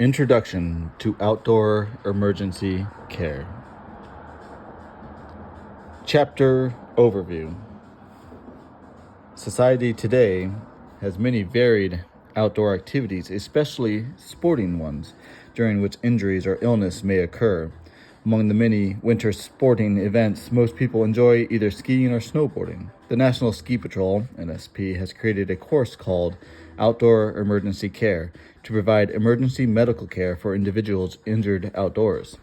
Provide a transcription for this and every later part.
Introduction to Outdoor Emergency Care. Chapter Overview. Society today has many varied outdoor activities, especially sporting ones, during which injuries or illness may occur. Among the many winter sporting events, most people enjoy either skiing or snowboarding. The National Ski Patrol, NSP, has created a course called Outdoor Emergency Care to provide emergency medical care for individuals injured outdoors.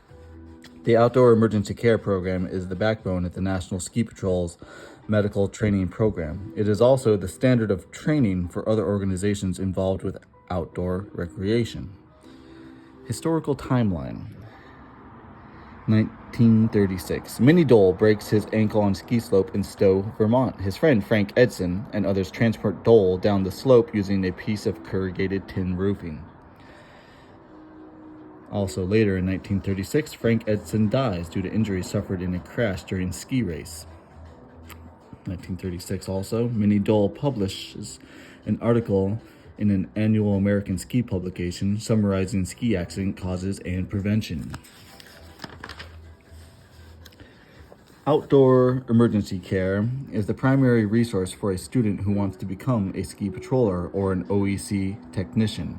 The Outdoor Emergency Care Program is the backbone of the National Ski Patrol's medical training program. It is also the standard of training for other organizations involved with outdoor recreation. Historical timeline. 1936. Minnie Dole breaks his ankle on ski slope in Stowe, Vermont. His friend Frank Edson and others transport Dole down the slope using a piece of corrugated tin roofing. Also later in 1936, Frank Edson dies due to injuries suffered in a crash during a ski race. 1936 also, Minnie Dole publishes an article in an annual American ski publication summarizing ski accident causes and prevention. Outdoor emergency care is the primary resource for a student who wants to become a ski patroller or an OEC technician,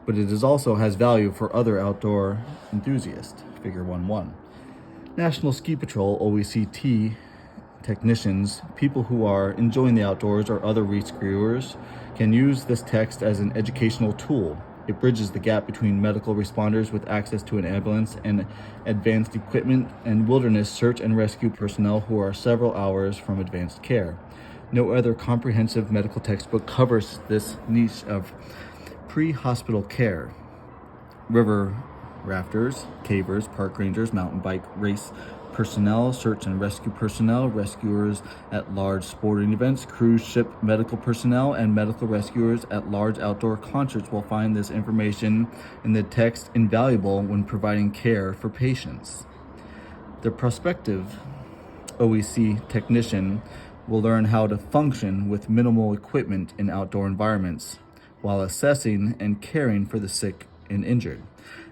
but it also has value for other outdoor enthusiasts. Figure 1.1. National Ski Patrol OECT technicians, people who are enjoying the outdoors or other rescuers, can use this text as an educational tool. It bridges the gap between medical responders with access to an ambulance and advanced equipment and wilderness search and rescue personnel who are several hours from advanced care. No other comprehensive medical textbook covers this niche of pre-hospital care. River rafters, cavers, park rangers, mountain bike race personnel, search and rescue personnel, rescuers at large sporting events, cruise ship medical personnel, and medical rescuers at large outdoor concerts will find this information in the text invaluable when providing care for patients. The prospective OEC technician will learn how to function with minimal equipment in outdoor environments while assessing and caring for the sick and injured.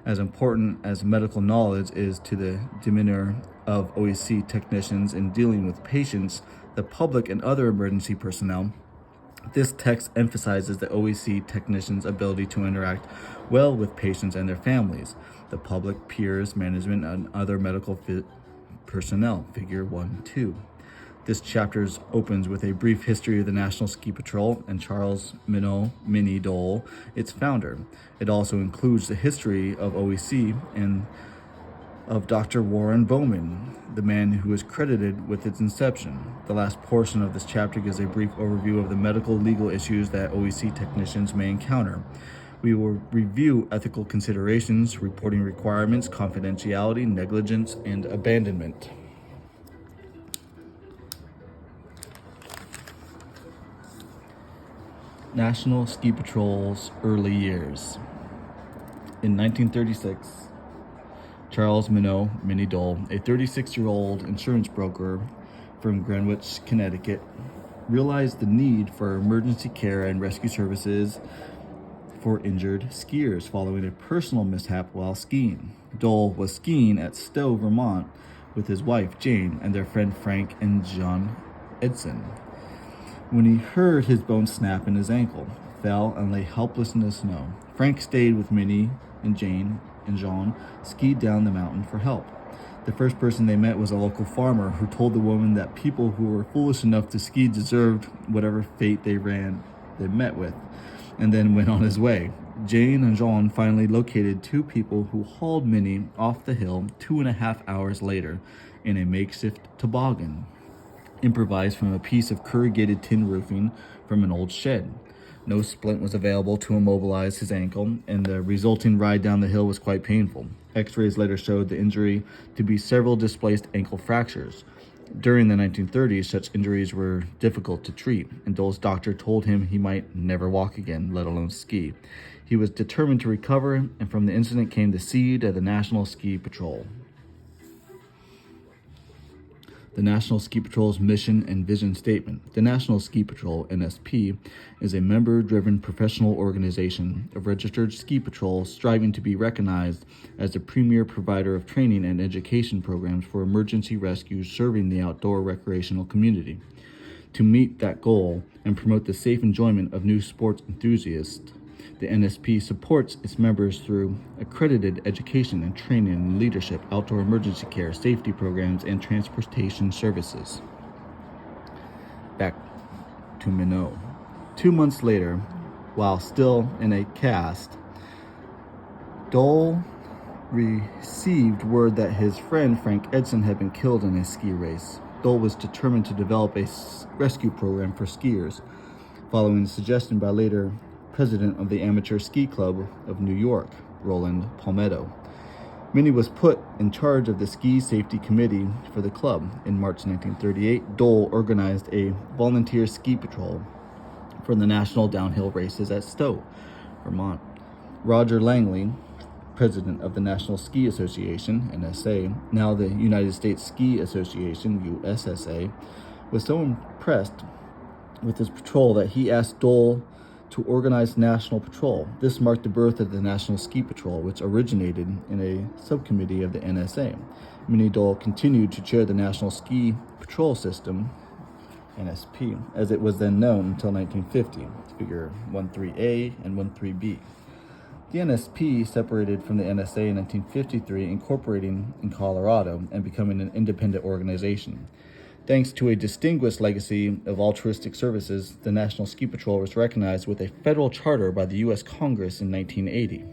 As important as medical knowledge is to the demeanor of OEC technicians in dealing with patients, the public, and other emergency personnel, this text emphasizes the OEC technicians' ability to interact well with patients and their families, the public, peers, management, and other medical personnel. Figure 1.2. This chapter opens with a brief history of the National Ski Patrol and Charles Minnie Dole, its founder. It also includes the history of OEC and of Dr. Warren Bowman, the man who is credited with its inception. The last portion of this chapter gives a brief overview of the medical legal issues that OEC technicians may encounter. We will review ethical considerations, reporting requirements, confidentiality, negligence, and abandonment. National Ski Patrol's early years. In 1936, Charles Minnie Dole, a 36-year-old insurance broker from Greenwich, Connecticut, realized the need for emergency care and rescue services for injured skiers following a personal mishap while skiing. Dole was skiing at Stowe, Vermont with his wife, Jane, and their friend Frank and John Edson, when he heard his bone snap in his ankle, fell, and lay helpless in the snow. Frank stayed with Minnie, and Jane and John skied down the mountain for help. The first person they met was a local farmer who told the woman that people who were foolish enough to ski deserved whatever fate they met with, and then went on his way. Jane and John finally located two people who hauled Minnie off the hill 2.5 hours later in a makeshift toboggan, improvised from a piece of corrugated tin roofing from an old shed. No splint was available to immobilize his ankle, and the resulting ride down the hill was quite painful. X-rays later showed the injury to be several displaced ankle fractures. During the 1930s, such injuries were difficult to treat, and Dole's doctor told him he might never walk again, let alone ski. He was determined to recover, and from the incident came the seed of the National Ski Patrol. The National Ski Patrol's mission and vision statement. The National Ski Patrol, NSP, is a member-driven professional organization of registered ski patrols striving to be recognized as the premier provider of training and education programs for emergency rescue serving the outdoor recreational community. To meet that goal and promote the safe enjoyment of new sports enthusiasts, the NSP supports its members through accredited education and training in leadership, outdoor emergency care, safety programs, and transportation services. Back to Minot. 2 months later, while still in a cast, Dole received word that his friend Frank Edson had been killed in a ski race. Dole was determined to develop a rescue program for skiers, following a suggestion by later president of the Amateur Ski Club of New York, Roland Palmetto. Minnie was put in charge of the ski safety committee for the club. In March 1938, Dole organized a volunteer ski patrol for the national downhill races at Stowe, Vermont. Roger Langley, president of the National Ski Association, NSA, now the United States Ski Association, USSA, was so impressed with his patrol that he asked Dole to organize National Patrol. This marked the birth of the National Ski Patrol, which originated in a subcommittee of the NSA. Minnie Dole continued to chair the National Ski Patrol System, NSP, as it was then known until 1950, figure 13A and 13B. The NSP separated from the NSA in 1953, incorporating in Colorado and becoming an independent organization. Thanks to a distinguished legacy of altruistic services, the National Ski Patrol was recognized with a federal charter by the U.S. Congress in 1980.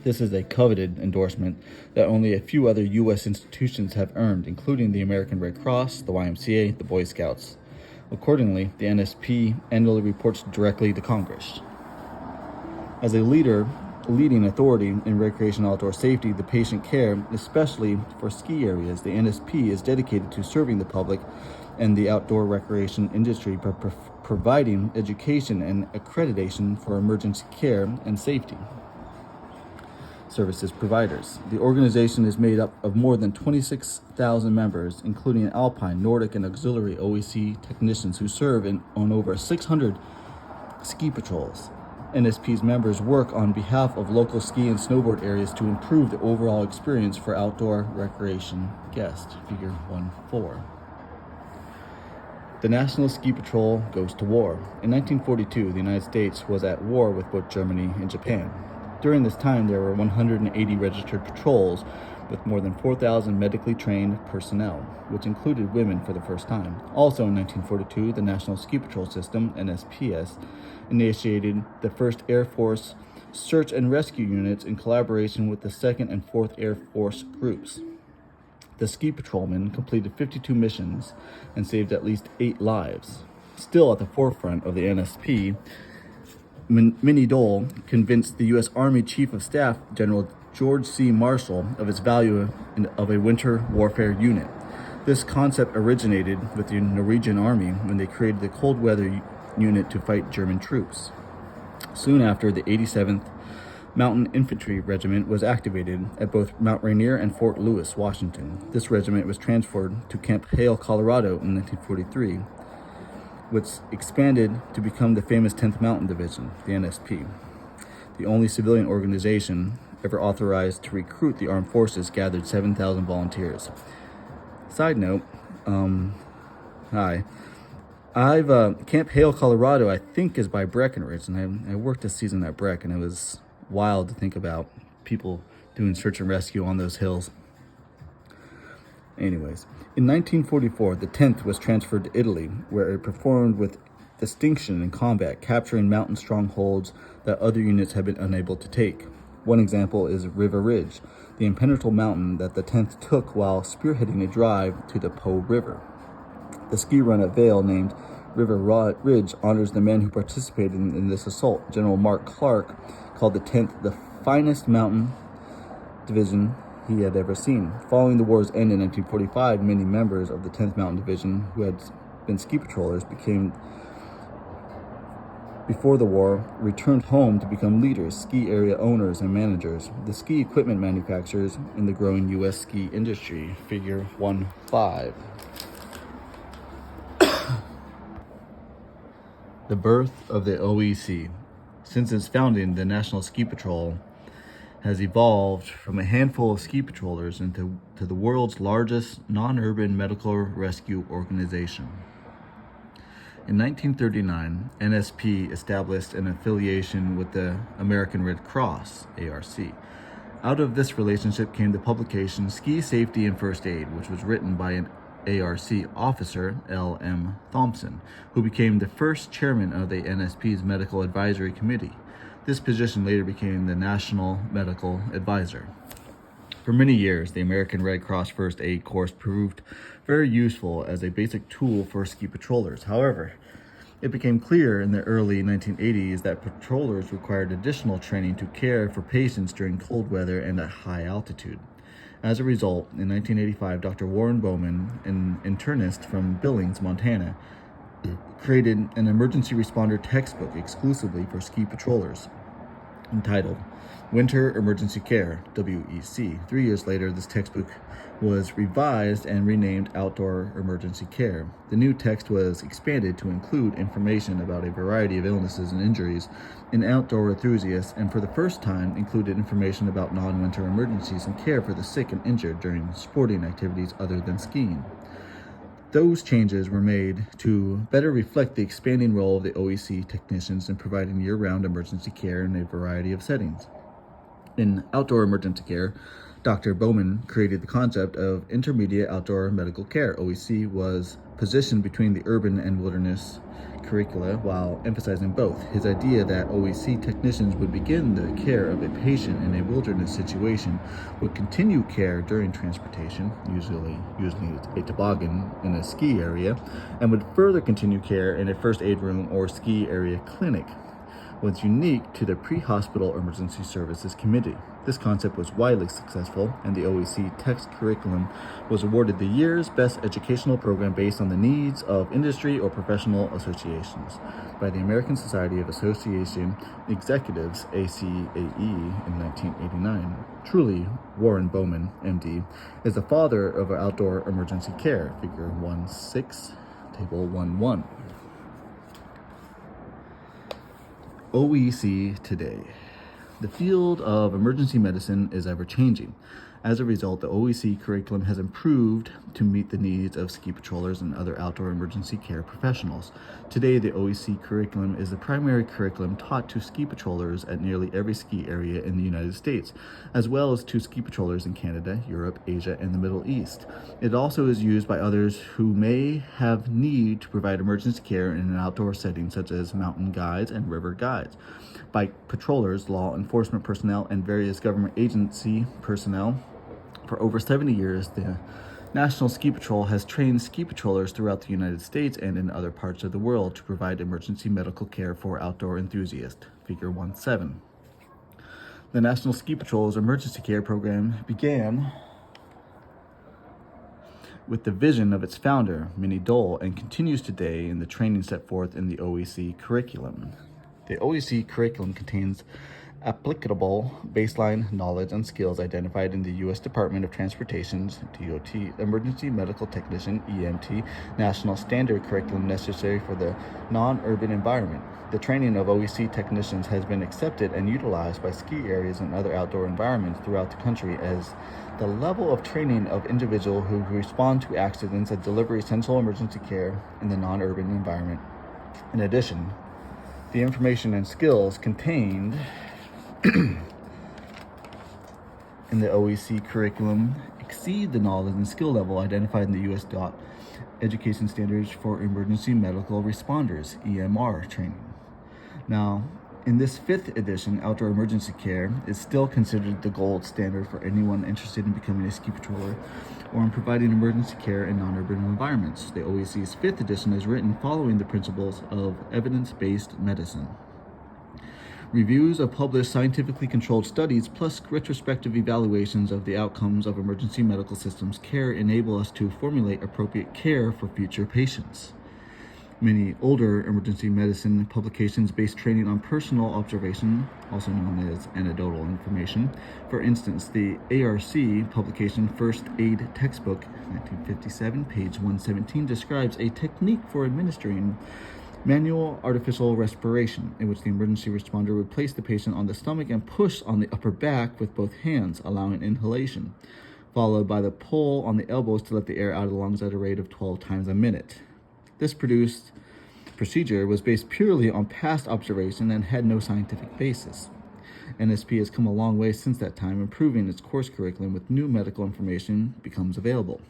This is a coveted endorsement that only a few other U.S. institutions have earned, including the American Red Cross, the YMCA, the Boy Scouts. Accordingly, the NSP annually reports directly to Congress. As a leading authority in recreational outdoor safety, the patient care, especially for ski areas, the NSP is dedicated to serving the public and the outdoor recreation industry by providing education and accreditation for emergency care and safety services providers. The organization is made up of more than 26,000 members, including alpine, Nordic, and auxiliary OEC technicians who serve on over 600 ski patrols. NSP's members work on behalf of local ski and snowboard areas to improve the overall experience for outdoor recreation guests. Figure 1.4. The National Ski Patrol goes to war. In 1942, the United States was at war with both Germany and Japan. During this time, there were 180 registered patrols with more than 4,000 medically trained personnel, which included women for the first time. Also in 1942, the National Ski Patrol System, NSPS, initiated the 1st Air Force Search and Rescue Units in collaboration with the 2nd and 4th Air Force groups. The ski patrolmen completed 52 missions and saved at least 8 lives. Still at the forefront of the NSP, Minnie Dole convinced the U.S. Army Chief of Staff, General George C. Marshall, of its value of a winter warfare unit. This concept originated with the Norwegian Army when they created the cold weather unit to fight German troops. Soon after, the 87th Mountain Infantry Regiment was activated at both Mount Rainier and Fort Lewis, Washington. This regiment was transferred to Camp Hale, Colorado in 1943, which expanded to become the famous 10th Mountain Division, the NSP. The only civilian organization ever authorized to recruit the armed forces gathered 7,000 volunteers. Side note, Camp Hale, Colorado, I think is by Breckenridge, and I worked a season at Breck, and it was wild to think about people doing search and rescue on those hills. Anyways, in 1944, the 10th was transferred to Italy, where it performed with distinction in combat, capturing mountain strongholds that other units had been unable to take. One example is River Ridge, the impenetrable mountain that the 10th took while spearheading a drive to the Po River. The ski run at Vail, named River Ridge, honors the men who participated in this assault. General Mark Clark called the 10th the finest mountain division he had ever seen. Following the war's end in 1945, many members of the 10th Mountain Division who had been ski patrollers before the war returned home to become leaders, ski area owners, and managers. The ski equipment manufacturers in the growing U.S. ski industry. Figure 1.5. The birth of the OEC. Since its founding, the National Ski Patrol has evolved from a handful of ski patrollers into the world's largest non-urban medical rescue organization. In 1939, NSP established an affiliation with the American Red Cross, ARC. Out of this relationship came the publication Ski Safety and First Aid, which was written by an ARC officer, L.M. Thompson, who became the first chairman of the NSP's Medical Advisory Committee. This position later became the National Medical Advisor. For many years, the American Red Cross First Aid course proved very useful as a basic tool for ski patrollers. However, it became clear in the early 1980s that patrollers required additional training to care for patients during cold weather and at high altitude. As a result, in 1985, Dr. Warren Bowman, an internist from Billings, Montana, created an emergency responder textbook exclusively for ski patrollers, entitled Winter Emergency Care, WEC. 3 years later, this textbook was revised and renamed Outdoor Emergency Care. The new text was expanded to include information about a variety of illnesses and injuries in outdoor enthusiasts, and for the first time included information about non-winter emergencies and care for the sick and injured during sporting activities other than skiing. Those changes were made to better reflect the expanding role of the OEC technicians in providing year-round emergency care in a variety of settings. In outdoor emergency care, Dr. Bowman created the concept of intermediate outdoor medical care. OEC was positioned between the urban and wilderness curricula while emphasizing both. His idea that OEC technicians would begin the care of a patient in a wilderness situation, would continue care during transportation, usually using a toboggan in a ski area, and would further continue care in a first aid room or ski area clinic, was unique to the Pre-Hospital Emergency Services Committee. This concept was widely successful, and the OEC text curriculum was awarded the year's best educational program based on the needs of industry or professional associations by the American Society of Association Executives, ACAE, in 1989. Truly, Warren Bowman, MD, is the father of outdoor emergency care, figure 1.6, table 1.1. OEC today. The field of emergency medicine is ever-changing. As a result, the OEC curriculum has improved to meet the needs of ski patrollers and other outdoor emergency care professionals. Today, the OEC curriculum is the primary curriculum taught to ski patrollers at nearly every ski area in the United States, as well as to ski patrollers in Canada, Europe, Asia, and the Middle East. It also is used by others who may have need to provide emergency care in an outdoor setting, such as mountain guides and river guides, by patrollers, law enforcement personnel, and various government agency personnel. For over 70 years, the National Ski Patrol has trained ski patrollers throughout the United States and in other parts of the world to provide emergency medical care for outdoor enthusiasts, figure 1.7. The National Ski Patrol's emergency care program began with the vision of its founder, Minnie Dole, and continues today in the training set forth in the OEC curriculum. The OEC curriculum contains applicable baseline knowledge and skills identified in the U.S. Department of Transportation's DOT Emergency Medical Technician EMT National Standard Curriculum necessary for the non-urban environment. The training of OEC technicians has been accepted and utilized by ski areas and other outdoor environments throughout the country as the level of training of individuals who respond to accidents and deliver essential emergency care in the non-urban environment. In addition, the information and skills contained in the OEC curriculum exceed the knowledge and skill level identified in the U.S. Education Standards for Emergency Medical Responders, EMR, training. Now, in this 5th edition, outdoor emergency care is still considered the gold standard for anyone interested in becoming a ski patroller or in providing emergency care in non-urban environments. The OEC's 5th edition is written following the principles of evidence-based medicine. Reviews of published scientifically controlled studies plus retrospective evaluations of the outcomes of emergency medical systems care enable us to formulate appropriate care for future patients. Many older emergency medicine publications base training on personal observation, also known as anecdotal information. For instance, the ARC publication First Aid Textbook, 1957, page 117, describes a technique for administering Manual artificial respiration, in which the emergency responder would place the patient on the stomach and push on the upper back with both hands, allowing inhalation, followed by the pull on the elbows to let the air out of the lungs at a rate of 12 times a minute. This procedure was based purely on past observation and had no scientific basis. NSP has come a long way since that time, improving its course curriculum with new medical information becomes available.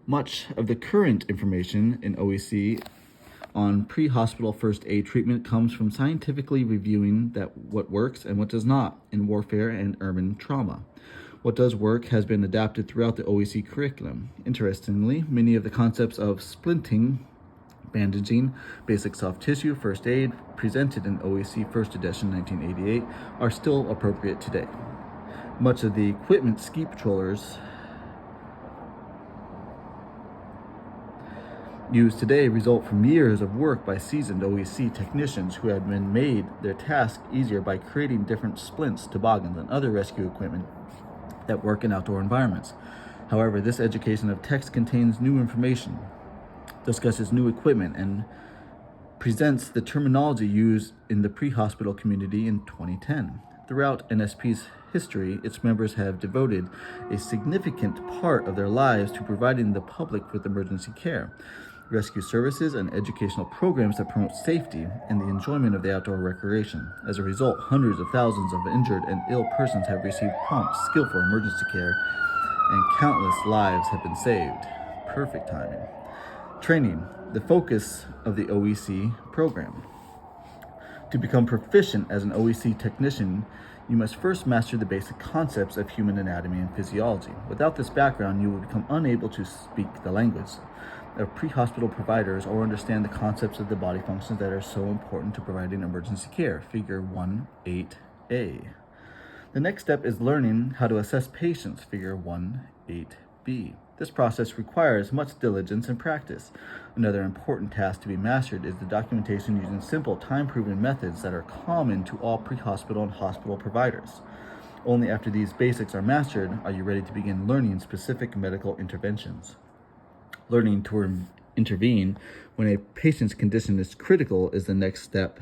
Much of the current information in OEC on pre-hospital first aid treatment comes from scientifically reviewing what works and what does not in warfare and urban trauma. What does work has been adapted throughout the OEC curriculum. Interestingly, many of the concepts of splinting, bandaging, basic soft tissue, first aid, presented in OEC First Edition 1988 are still appropriate today. Much of the equipment ski patrollers used today result from years of work by seasoned OEC technicians who have been made their task easier by creating different splints, toboggans, and other rescue equipment that work in outdoor environments. However, this education of text contains new information, discusses new equipment, and presents the terminology used in the pre-hospital community in 2010. Throughout NSP's history, its members have devoted a significant part of their lives to providing the public with emergency care, rescue services, and educational programs that promote safety and the enjoyment of the outdoor recreation. As a result, hundreds of thousands of injured and ill persons have received prompt, skillful emergency care, and countless lives have been saved. Perfect timing. Training, the focus of the OEC program. To become proficient as an OEC technician, you must first master the basic concepts of human anatomy and physiology. Without this background, you will become unable to speak the language of pre-hospital providers or understand the concepts of the body functions that are so important to providing emergency care. Figure 1.8a. The next step is learning how to assess patients. Figure 1.8b. This process requires much diligence and practice. Another important task to be mastered is the documentation using simple, time-proven methods that are common to all pre-hospital and hospital providers. Only after these basics are mastered are you ready to begin learning specific medical interventions. Learning to intervene when a patient's condition is critical is the next step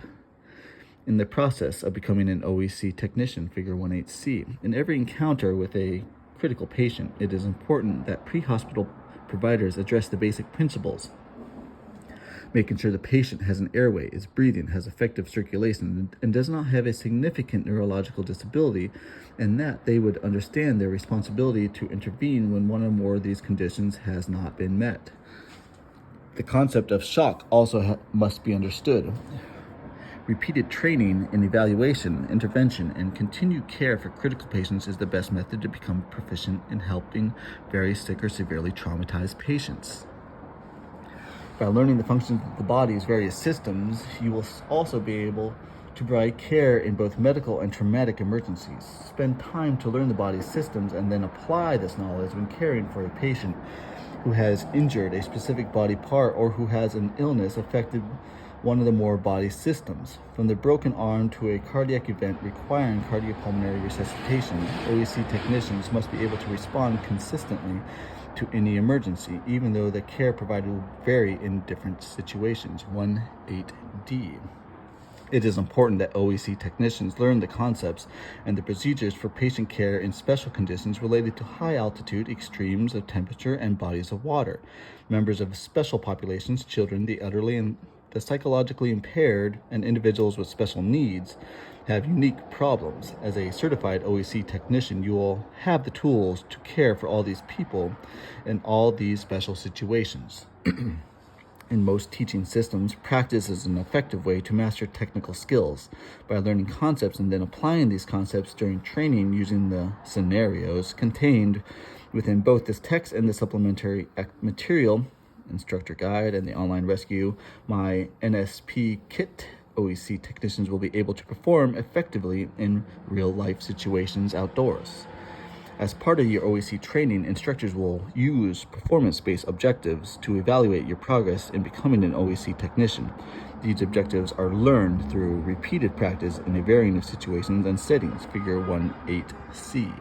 in the process of becoming an OEC technician. Figure 1.8c. In every encounter with a critical patient, it is important that pre-hospital providers address the basic principles, making sure the patient has an airway, is breathing, has effective circulation, and does not have a significant neurological disability, and that they would understand their responsibility to intervene when one or more of these conditions has not been met. The concept of shock also must be understood. Repeated training in evaluation, intervention, and continued care for critical patients is the best method to become proficient in helping very sick or severely traumatized patients. By learning the functions of the body's various systems, you will also be able to provide care in both medical and traumatic emergencies. Spend time to learn the body's systems and then apply this knowledge when caring for a patient who has injured a specific body part or who has an illness affected one of the more body systems. From the broken arm to a cardiac event requiring cardiopulmonary resuscitation, OEC technicians must be able to respond consistently to any emergency, even though the care provided will vary in different situations. 1.8d. It is important that OEC technicians learn the concepts and the procedures for patient care in special conditions related to high altitude, extremes of temperature, and bodies of water. Members of special populations, children, the elderly, and the psychologically impaired, and individuals with special needs have unique problems. As a certified OEC technician, you will have the tools to care for all these people in all these special situations. In most teaching systems, practice is an effective way to master technical skills. By learning concepts and then applying these concepts during training using the scenarios contained within both this text and the supplementary material, instructor guide, and the online rescue, my NSP kit, OEC technicians will be able to perform effectively in real-life situations outdoors. As part of your OEC training, instructors will use performance-based objectives to evaluate your progress in becoming an OEC technician. These objectives are learned through repeated practice in a varying of situations and settings. Figure 1.8c.